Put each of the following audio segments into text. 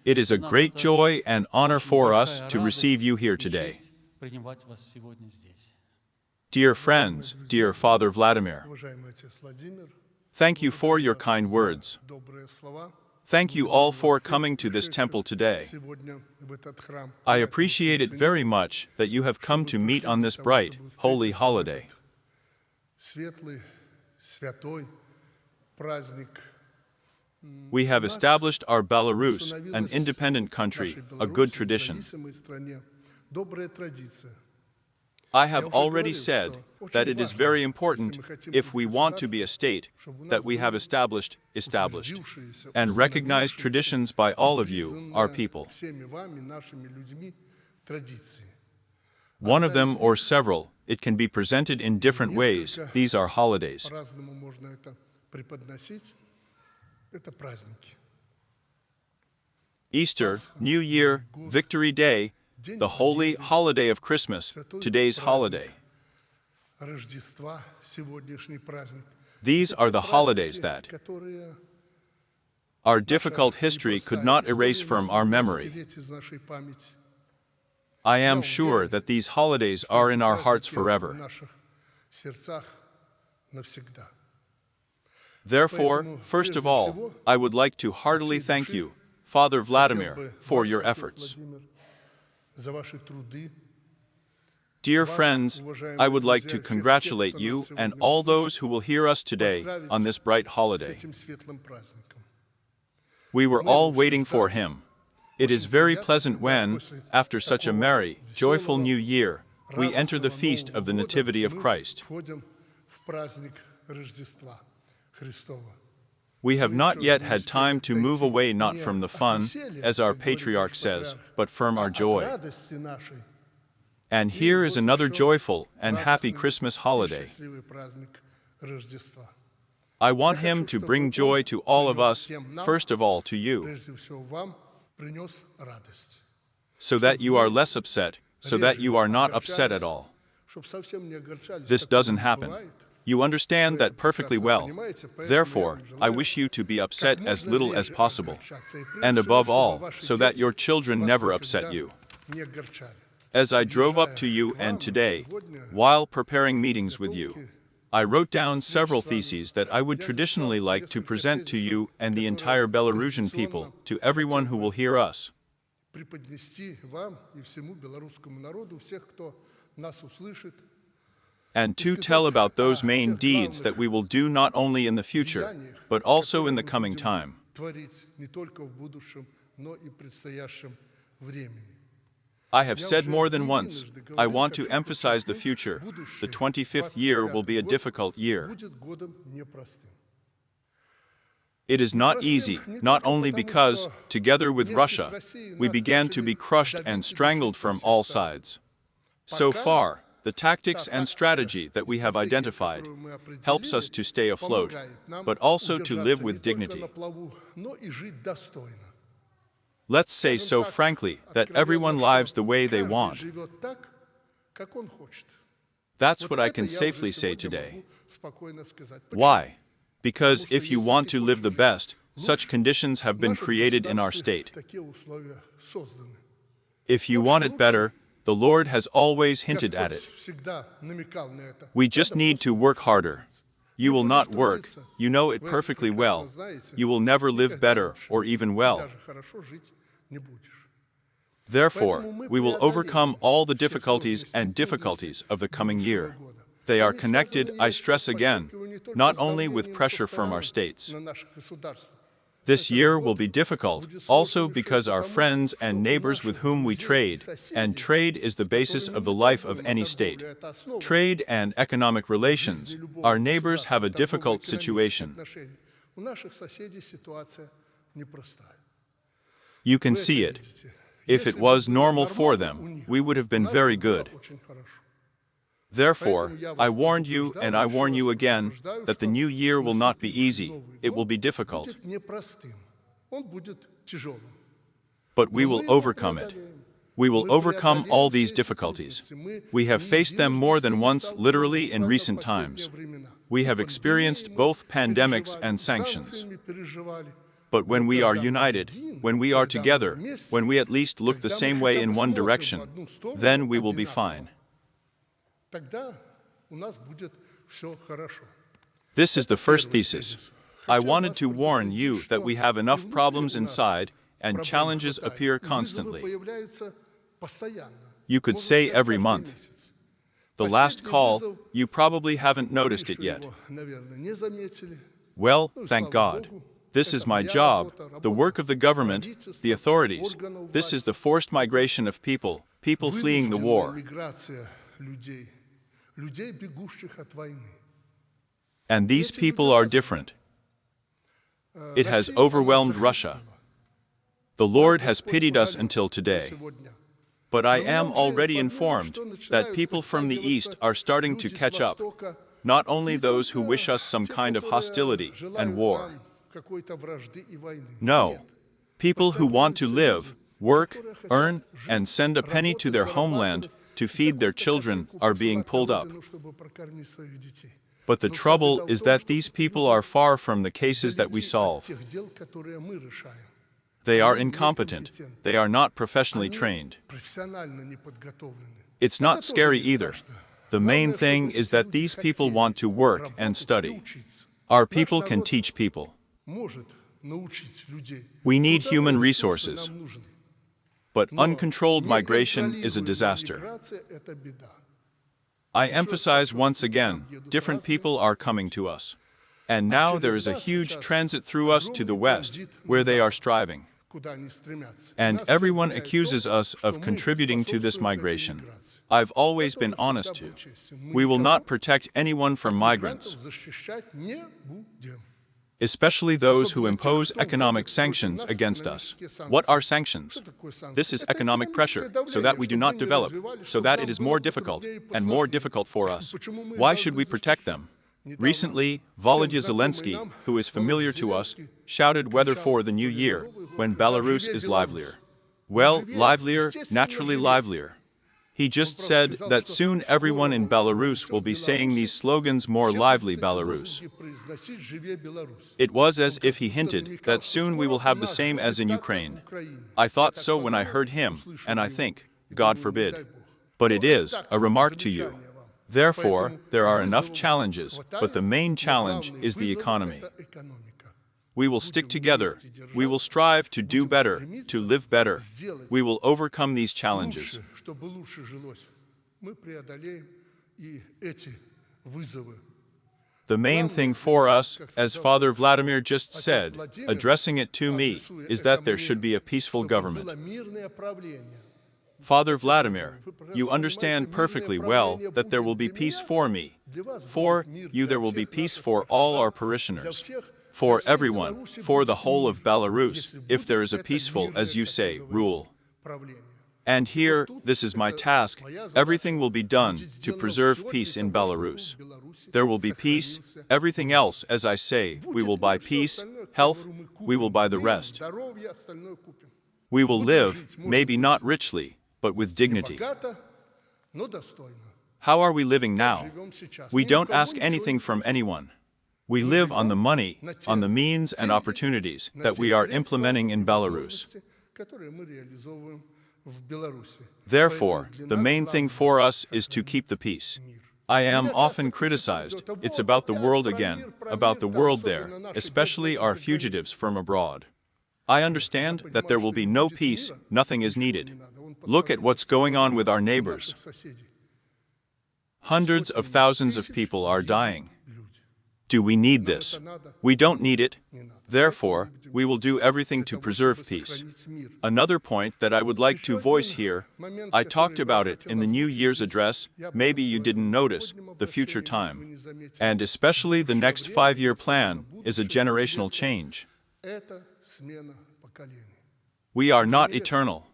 It is a great joy and honor for us to receive you here today. Dear friends, dear Father Vladimir, thank you for your kind words. Thank you all for coming to this temple today. I appreciate it very much that you have come to meet on this bright, holy holiday. We have established our Belarus, an independent country, a good tradition. I have already said that it is very important, if we want to be a state, that we have established, and recognized traditions by all of you, our people. One of them or several, it can be presented in different ways. These are holidays. Easter, New Year, Victory Day, the holy holiday of Christmas, today's holiday. These are the holidays that our difficult history could not erase from our memory. I am sure that these holidays are in our hearts forever. Therefore, first of all, I would like to heartily thank you, Father Vladimir, for your efforts. Dear friends, I would like to congratulate you and all those who will hear us today on this bright holiday. We were all waiting for him. It is very pleasant when, after such a merry, joyful New Year, we enter the feast of the Nativity of Christ. We have not yet had time to move away not from the fun, as our patriarch says, but from our joy. And here is another joyful and happy Christmas holiday. I want him to bring joy to all of us, first of all to you, so that you are less upset, so that you are not upset at all. This doesn't happen. You understand that perfectly well. Therefore, I wish you to be upset as little as possible, and above all, so that your children never upset you. As I drove up to you and today, while preparing meetings with you, I wrote down several theses that I would traditionally like to present to you and the entire Belarusian people, to everyone who will hear us. And to tell about those main deeds that we will do not only in the future, but also in the coming time. I have said more than once, I want to emphasize the future. The 25th year will be a difficult year. It is not easy, not only because, together with Russia, we began to be crushed and strangled from all sides. So far, the tactics and strategy that we have identified helps us to stay afloat, but also to live with dignity. Let's say so frankly that everyone lives the way they want. That's what I can safely say today. Why? Because if you want to live the best, such conditions have been created in our state. If you want it better, the Lord has always hinted at it. We just need to work harder. You will not work, you know it perfectly well. You will never live better or even well. Therefore, we will overcome all the difficulties of the coming year. They are connected, I stress again, not only with pressure from our states. This year will be difficult, also because our friends and neighbors with whom we trade, and trade is the basis of the life of any state. Trade and economic relations, our neighbors have a difficult situation. You can see it. If it was normal for them, we would have been very good. Therefore, I warned you and I warn you again that the new year will not be easy, it will be difficult. But we will overcome it. We will overcome all these difficulties. We have faced them more than once literally in recent times. We have experienced both pandemics and sanctions. But when we are united, when we are together, when we at least look the same way in one direction, then we will be fine. This is the first thesis. I wanted to warn you that we have enough problems inside and challenges appear constantly. You could say every month. The last call, you probably haven't noticed it yet. Well, thank God. This is my job, the work of the government, the authorities. This is the forced migration of people fleeing the war. And these people are different. It has overwhelmed Russia. The Lord has pitied us until today. But I am already informed that people from the East are starting to catch up, not only those who wish us some kind of hostility and war. No, people who want to live, work, earn, and send a penny to their homeland to feed their children are being pulled up. But the trouble is that these people are far from the cases that we solve. They are incompetent. They are not professionally trained. It's not scary either. The main thing is that these people want to work and study. Our people can teach people. We need human resources. But uncontrolled migration is a disaster. I emphasize once again, different people are coming to us. And now there is a huge transit through us to the West, where they are striving. And everyone accuses us of contributing to this migration. I've always been honest too. We will not protect anyone from migrants, especially those who impose economic sanctions against us. What are sanctions? This is economic pressure, so that we do not develop, so that it is more difficult and more difficult for us. Why should we protect them? Recently, Volodya Zelensky, who is familiar to us, shouted whether for the new year, when Belarus is livelier. Well, livelier, naturally livelier. He just said that soon everyone in Belarus will be saying these slogans, more lively Belarus. It was as if he hinted that soon we will have the same as in Ukraine. I thought so when I heard him, and I think, God forbid. But it is a remark to you. Therefore, there are enough challenges, but the main challenge is the economy. We will stick together. We will strive to do better, to live better. We will overcome these challenges. The main thing for us, as Father Vladimir just said, addressing it to me, is that there should be a peaceful government. Father Vladimir, you understand perfectly well that there will be peace for me. For you there will be peace for all our parishioners. For everyone, for the whole of Belarus, if there is a peaceful, as you say, rule. And here, this is my task, everything will be done to preserve peace in Belarus. There will be peace, everything else, as I say, we will buy peace, health, we will buy the rest. We will live, maybe not richly, but with dignity. How are we living now? We don't ask anything from anyone. We live on the money, on the means and opportunities that we are implementing in Belarus. Therefore, the main thing for us is to keep the peace. I am often criticized, it's about the world again, about the world there, especially our fugitives from abroad. I understand that there will be no peace, nothing is needed. Look at what's going on with our neighbors. Hundreds of thousands of people are dying. Do we need this? We don't need it. Therefore, we will do everything to preserve peace. Another point that I would like to voice here, I talked about it in the New Year's address, maybe you didn't notice, the future time. And especially the next 5-year plan is a generational change. We are not eternal.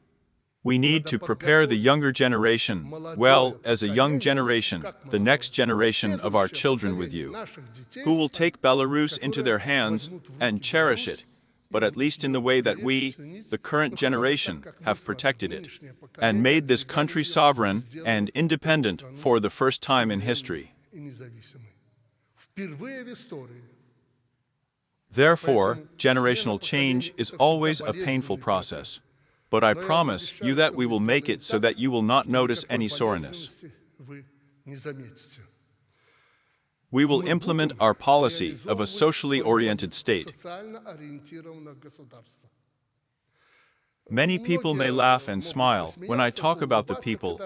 We need to prepare the younger generation, well, as a young generation, the next generation of our children with you, who will take Belarus into their hands and cherish it, but at least in the way that we, the current generation, have protected it, and made this country sovereign and independent for the first time in history. Therefore, generational change is always a painful process. But I promise you that we will make it so that you will not notice any soreness. We will implement our policy of a socially oriented state. Many people may laugh and smile when I talk about the people,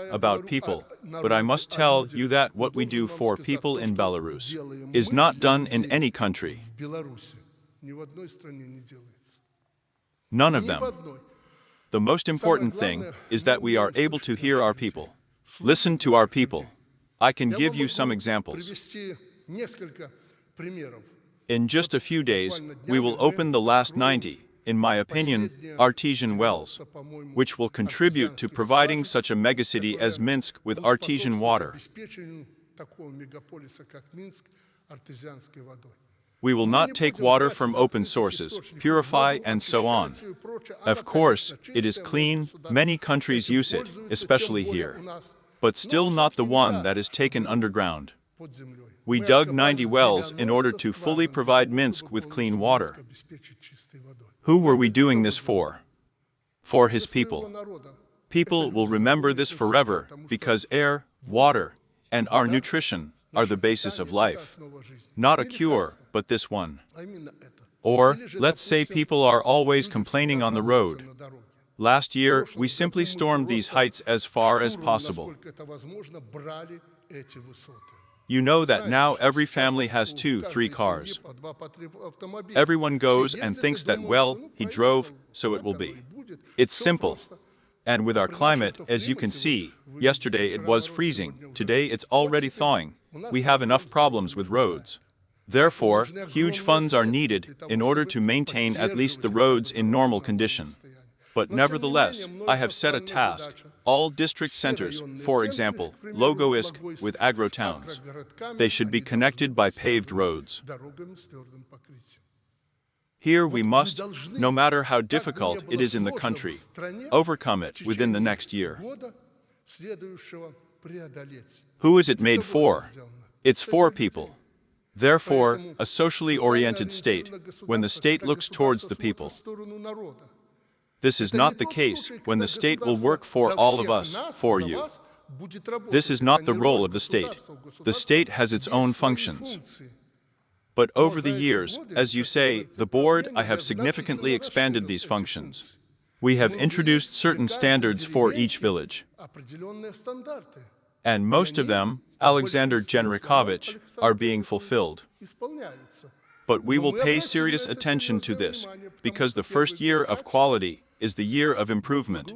but I must tell you that what we do for people in Belarus is not done in any country. None of them. The most important thing is that we are able to hear our people. Listen to our people. I can give you some examples. In just a few days, we will open the last 90, in my opinion, artesian wells, which will contribute to providing such a megacity as Minsk with artesian water. We will not take water from open sources, purify and so on. Of course, it is clean, many countries use it, especially here. But still not the one that is taken underground. We dug 90 wells in order to fully provide Minsk with clean water. Who were we doing this for? For his people. People will remember this forever because air, water, and our nutrition are the basis of life. Not a cure, but this one. Or, let's say people are always complaining on the road. Last year, we simply stormed these heights as far as possible. You know that now every family has 2-3 cars. Everyone goes and thinks that, well, he drove, so it will be. It's simple. And with our climate, as you can see, yesterday it was freezing, today it's already thawing. We have enough problems with roads. Therefore, huge funds are needed in order to maintain at least the roads in normal condition. But nevertheless, I have set a task. All district centers, for example, Logoisk, with agro-towns, they should be connected by paved roads. Here we must, no matter how difficult it is in the country, overcome it within the next year. Who is it made for? It's for people. Therefore, a socially oriented state, when the state looks towards the people. This is not the case when the state will work for all of us, for you. This is not the role of the state. The state has its own functions. But over the years, as you say, the board, I have significantly expanded these functions. We have introduced certain standards for each village. And most of them, Alexander Genrikovich, are being fulfilled. But we will pay serious attention to this, because the first year of quality is the year of improvement.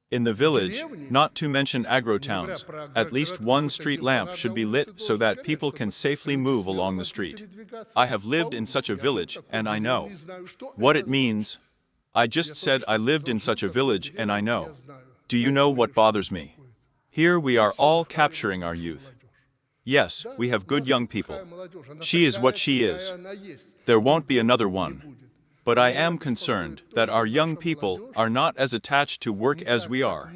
In the village, not to mention agro-towns, at least one street lamp should be lit so that people can safely move along the street. I have lived in such a village, and I know what it means. I just said I lived in such a village, and I know. Do you know what bothers me? Here we are all capturing our youth. Yes, we have good young people. She is what she is. There won't be another one. But I am concerned that our young people are not as attached to work as we are.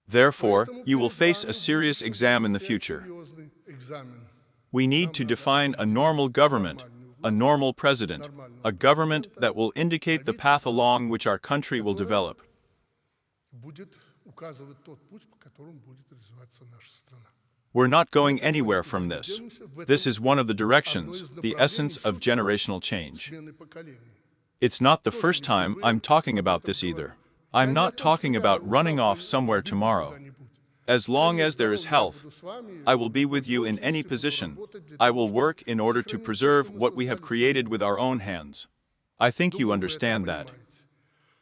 Therefore, you will face a serious exam in the future. We need to define a normal government, a normal president, a government that will indicate the path along which our country will develop. We're not going anywhere from this. This is one of the directions, the essence of generational change. It's not the first time I'm talking about this either. I'm not talking about running off somewhere tomorrow. As long as there is health, I will be with you in any position. I will work in order to preserve what we have created with our own hands. I think you understand that.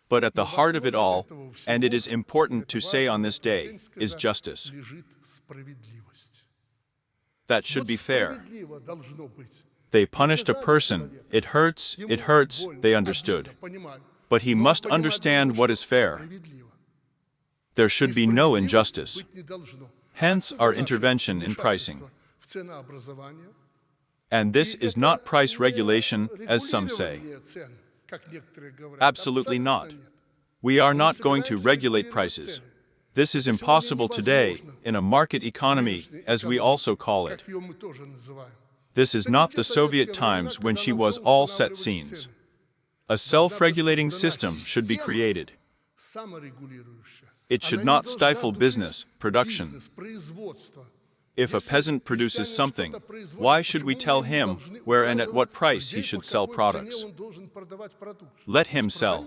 But at the heart of it all, and it is important to say on this day, is justice. That should be fair. They punished a person. It hurts, they understood. But he must understand what is fair. There should be no injustice. Hence our intervention in pricing. And this is not price regulation, as some say. Absolutely not. We are not going to regulate prices. This is impossible today, in a market economy, as we also call it. This is not the Soviet times when she was all set scenes. A self-regulating system should be created. It should not stifle business, production. If a peasant produces something, why should we tell him where and at what price he should sell products? Let him sell.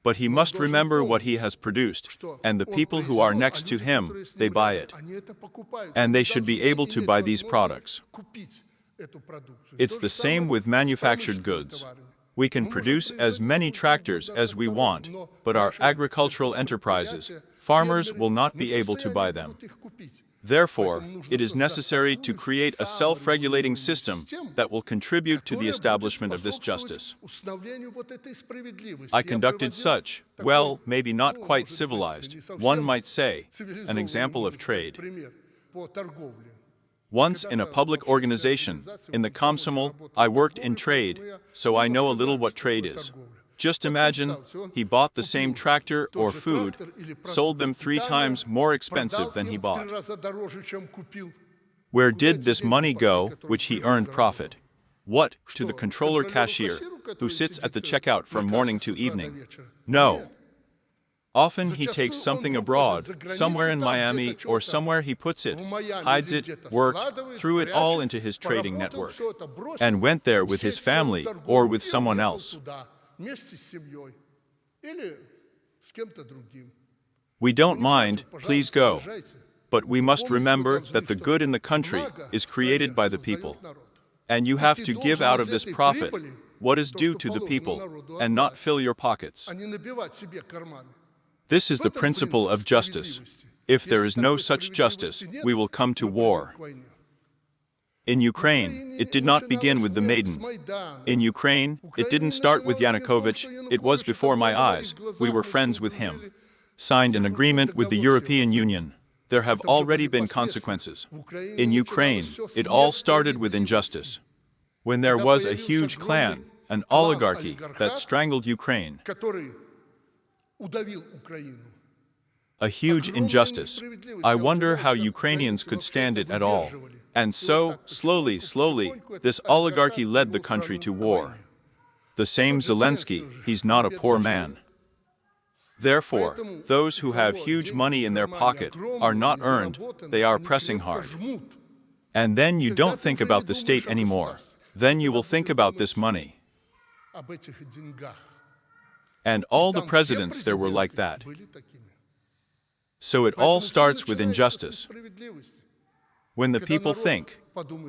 But he must remember what he has produced, and the people who are next to him, they buy it. And they should be able to buy these products. It's the same with manufactured goods. We can produce as many tractors as we want, but our agricultural enterprises, farmers will not be able to buy them. Therefore, it is necessary to create a self-regulating system that will contribute to the establishment of this justice. I conducted such, well, maybe not quite civilized, one might say, an example of trade. Once in a public organization, in the Komsomol, I worked in trade, so I know a little what trade is. Just imagine, he bought the same tractor or food, sold them 3 times more expensive than he bought. Where did this money go, which he earned profit? What, to the controller cashier, who sits at the checkout from morning to evening? No. Often he takes something abroad, somewhere in Miami or somewhere he puts it, hides it, worked, threw it all into his trading network, and went there with his family or with someone else. We don't mind, please go. But we must remember that the good in the country is created by the people. And you have to give out of this profit what is due to the people, and not fill your pockets. This is the principle of justice. If there is no such justice, we will come to war. In Ukraine, it did not begin with the Maidan. In Ukraine, it didn't start with Yanukovych, it was before my eyes, we were friends with him. Signed an agreement with the European Union. There have already been consequences. In Ukraine, it all started with injustice. When there was a huge clan, an oligarchy, that strangled Ukraine. A huge injustice. I wonder how Ukrainians could stand it at all. And so, slowly, this oligarchy led the country to war. The same Zelensky, he's not a poor man. Therefore, those who have huge money in their pocket are not earned, they are pressing hard. And then you don't think about the state anymore. Then you will think about this money. And all the presidents there were like that. So it all starts with injustice. When the people think,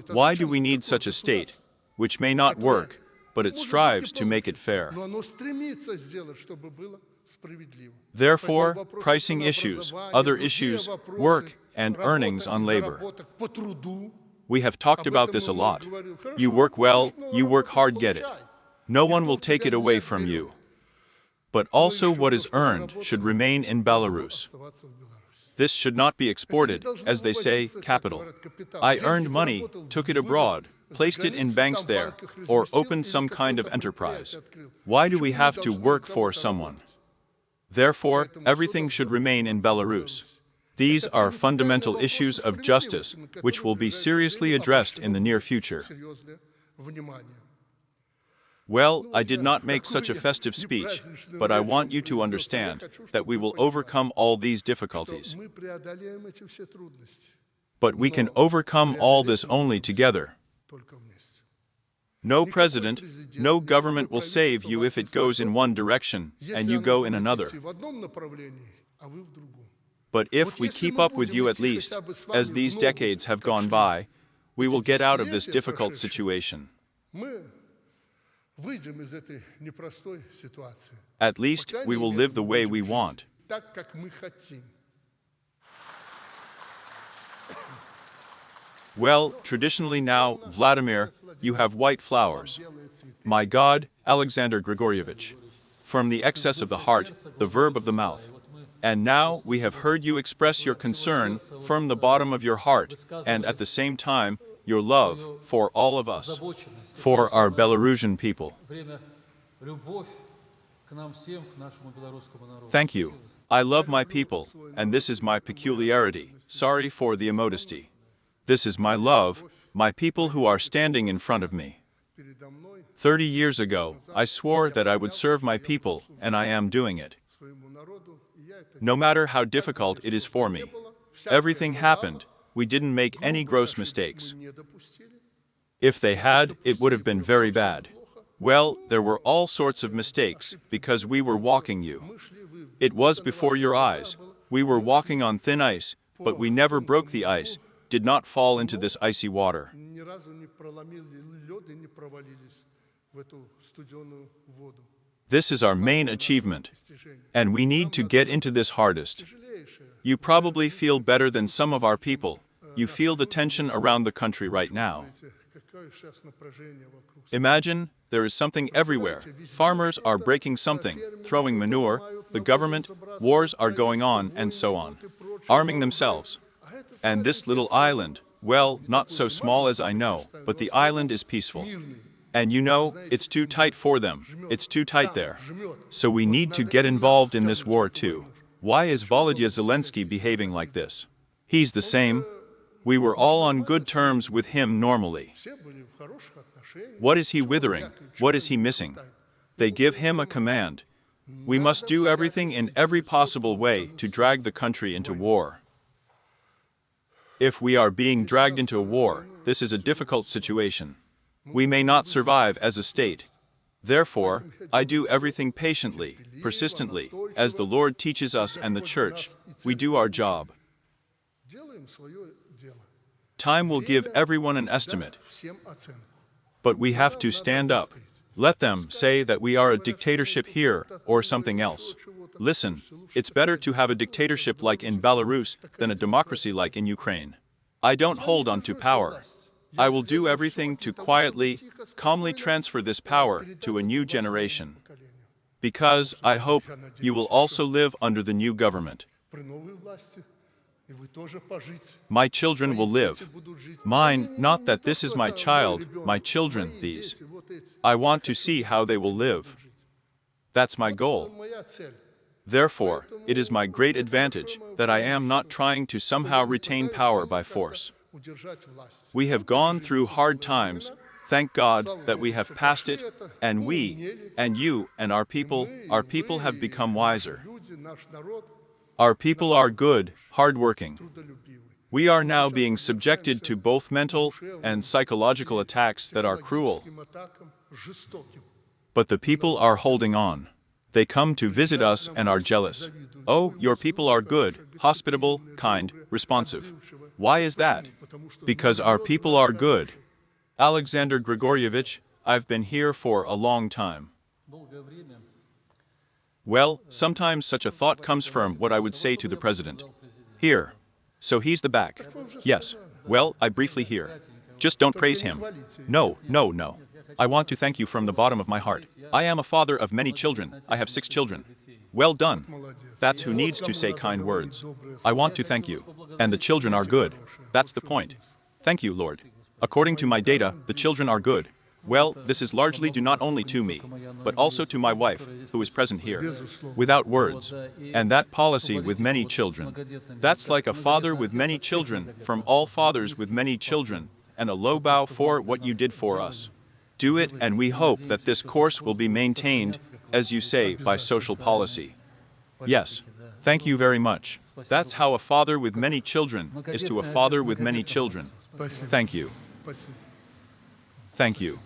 why do we need such a state, which may not work, but it strives to make it fair? Therefore, pricing issues, other issues, work and earnings on labor. We have talked about this a lot. You work well, you work hard, get it. No one will take it away from you. But also what is earned should remain in Belarus. This should not be exported, as they say, capital. I earned money, took it abroad, placed it in banks there, or opened some kind of enterprise. Why do we have to work for someone? Therefore, everything should remain in Belarus. These are fundamental issues of justice, which will be seriously addressed in the near future. Well, I did not make such a festive speech, but I want you to understand that we will overcome all these difficulties. But we can overcome all this only together. No president, no government will save you if it goes in one direction and you go in another. But if we keep up with you at least, as these decades have gone by, we will get out of this difficult situation. At least we will live the way we want. Well, traditionally now, Vladimir, you have white flowers. My God, Alexander Grigoryevich. From the excess of the heart, the verb of the mouth. And now we have heard you express your concern from the bottom of your heart, and at the same time, your love for all of us, for our Belarusian people. Thank you. I love my people, and this is my peculiarity. Sorry for the immodesty. This is my love, my people who are standing in front of me. 30 years ago, I swore that I would serve my people, and I am doing it. No matter how difficult it is for me. Everything happened. We didn't make any gross mistakes. If they had, it would have been very bad. Well, there were all sorts of mistakes, because we were walking you. It was before your eyes. We were walking on thin ice, but we never broke the ice, did not fall into this icy water. This is our main achievement, and we need to get into this hardest. You probably feel better than some of our people. You feel the tension around the country right now. Imagine, there is something everywhere. Farmers are breaking something, throwing manure, the government, wars are going on, and so on. Arming themselves. And this little island, well, not so small as I know, but the island is peaceful. And you know, it's too tight for them. It's too tight there. So we need to get involved in this war too. Why is Volodya Zelensky behaving like this? He's the same. We were all on good terms with him normally. What is he withering? What is he missing? They give him a command. We must do everything in every possible way to drag the country into war. If we are being dragged into a war, this is a difficult situation. We may not survive as a state. Therefore, I do everything patiently, persistently, as the Lord teaches us and the Church. We do our job. Time will give everyone an estimate. But we have to stand up. Let them say that we are a dictatorship here, or something else. Listen, it's better to have a dictatorship like in Belarus than a democracy like in Ukraine. I don't hold on to power. I will do everything to quietly, calmly transfer this power to a new generation. Because, I hope, you will also live under the new government. My children will live. Mine, not that this is my child, my children, these. I want to see how they will live. That's my goal. Therefore, it is my great advantage that I am not trying to somehow retain power by force. We have gone through hard times, thank God that we have passed it, and we, and you, and our people have become wiser. Our people are good, hardworking. We are now being subjected to both mental and psychological attacks that are cruel. But the people are holding on. They come to visit us and are jealous. Oh, your people are good, hospitable, kind, responsive. Why is that? Because our people are good. Alexander Grigoryevich, I've been here for a long time. Well, sometimes such a thought comes from what I would say to the president. Here. So he's the back. Yes. Well, I briefly hear. Just don't praise him. No, no, no. I want to thank you from the bottom of my heart. I am a father of many children. I have 6 children. Well done. That's who needs to say kind words. I want to thank you. And the children are good. That's the point. Thank you, Lord. According to my data, the children are good. Well, this is largely due not only to me, but also to my wife, who is present here. Without words. And that policy with many children. That's like a father with many children, from all fathers with many children, and a low bow for what you did for us. Do it, and we hope that this course will be maintained, as you say, by social policy. Yes. Thank you very much. That's how a father with many children is to a father with many children. Thank you. Thank you.